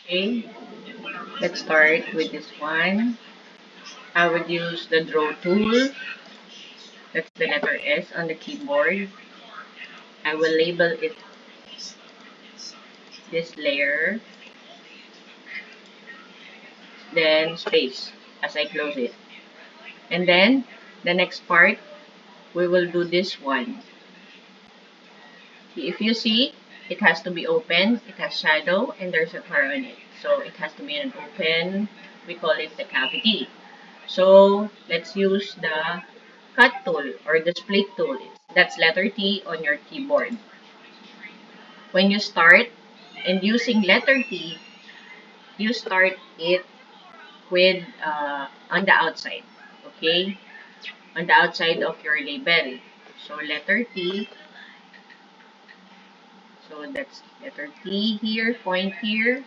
Okay, let's start with this one. I would use the draw tool. That's the letter S on the keyboard. I will label it this layer, then space as I close it. And then the next part, we will do this one. If you see, it has to be open, it has shadow, and there's a car on it. So it has to be an open, we call it the cavity. So let's use the cut tool or the split tool. That's letter T on your keyboard. When you start and using letter T, you start it with on the outside, okay? On the outside of your label. So letter T, so that's letter T here, point here,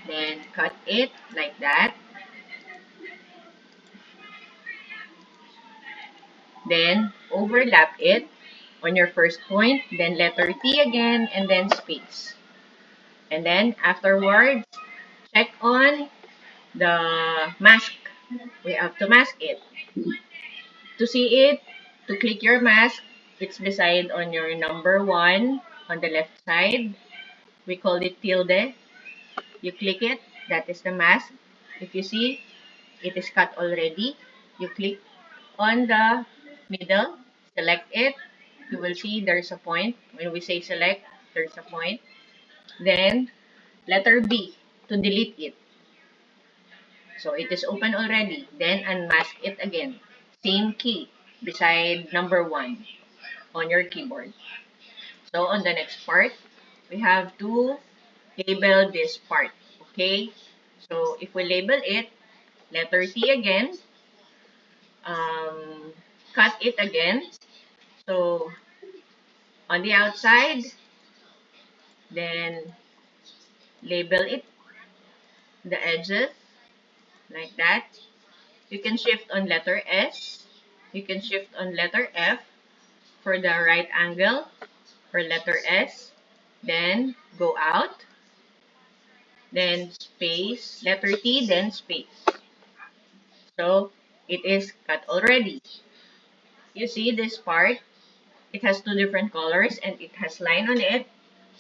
then cut it like that. Then overlap it on your first point, then letter T again, and then space. And then afterwards, check on the mask. We have to mask it. To see it, to click your mask, it's beside on your number 1 on the left side. We call it tilde. You click it, that is the mask. If you see, it is cut already. You click on the middle, select it. You will see there's a point. When we say select, there's a point. Then letter B to delete it. So it is open already. Then unmask it again. Same key beside number 1 on your keyboard. So on the next part, we have to label this part. Okay? So if we label it, letter T again, cut it again. So on the outside, then label it, the edges, like that. You can shift on letter S. You can shift on letter F for the right angle for letter S. Then go out. Then space, letter T, then space. So it is cut already. You see this part? It has two different colors and it has line on it.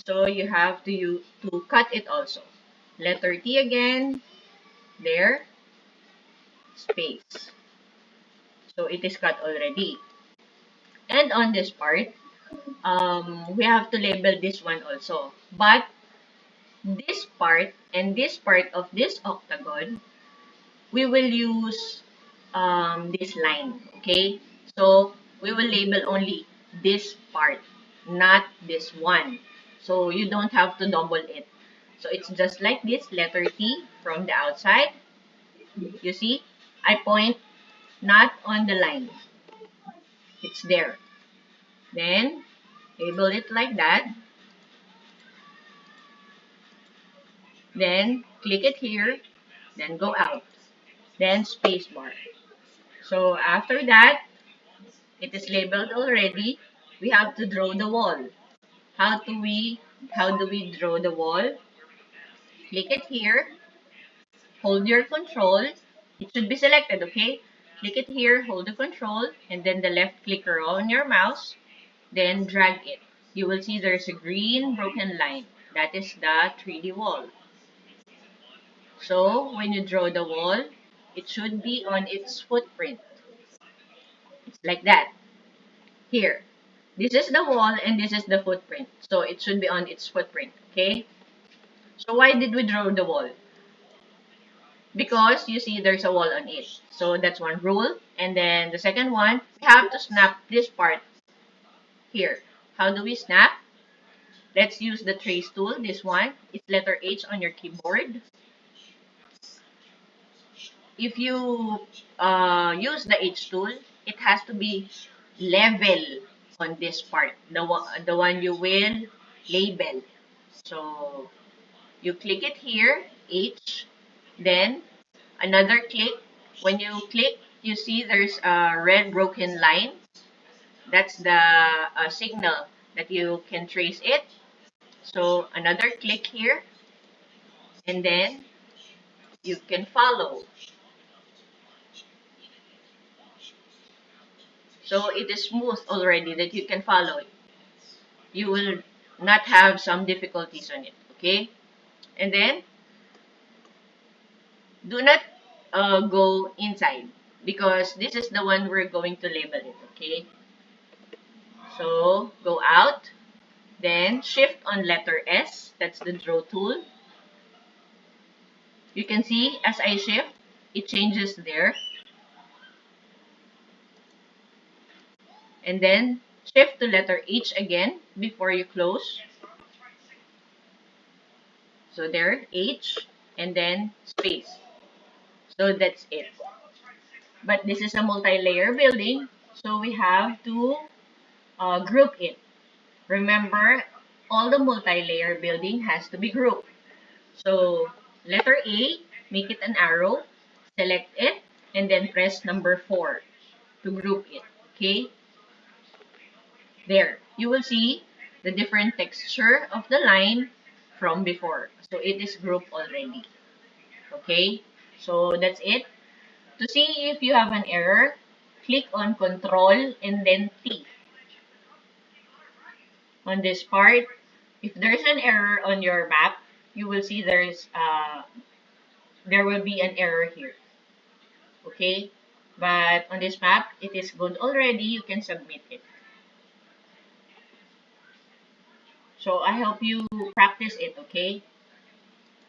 So you have to cut it also. Letter T again, there, space. So it is cut already. And on this part, we have to label this one also. But this part and this part of this octagon, we will use this line, okay? So we will label only this part, not this one. So you don't have to double it. So it's just like this, letter T from the outside. You see, I point not on the line. It's there. Then label it like that. Then click it here. Then go out. Then spacebar. So after that, it is labeled already. We have to draw the wall. How do we draw the wall? Click it here. Hold your control. It should be selected, okay? Click it here, hold the control, and then the left clicker on your mouse. Then drag it. You will see there's a green broken line. That is the 3D wall. So when you draw the wall, it should be on its footprint. It's like that. Here. This is the wall and this is the footprint. So it should be on its footprint. Okay? So why did we draw the wall? Because you see there's a wall on it. So that's one rule. And then the second one, we have to snap this part here. How do we snap? Let's use the trace tool. This one, it's letter H on your keyboard. If you use the H tool, it has to be level on this part, the one you will label. So you click it here, H, then another click. When you click, you see there's a red broken line. That's the signal that you can trace it. So another click here, and then you can follow. So it is smooth already that you can follow it. You will not have some difficulties on it, okay? And then do not go inside because this is the one we're going to label it, okay? So go out, then shift on letter S, that's the draw tool. You can see as I shift, it changes there. And then shift to letter H again before you close. So there, H, and then space. So that's it. But this is a multi-layer building, so we have to group it. Remember, all the multi-layer building has to be grouped. So letter A, make it an arrow, select it, and then press number 4 to group it. Okay? There. You will see the different texture of the line from before. So it is grouped already. Okay? So that's it. To see if you have an error, click on Control and then T. On this part, if there's an error on your map, you will see there will be an error here. Okay? But on this map, it is good already. You can submit it. So I hope you practice it, okay?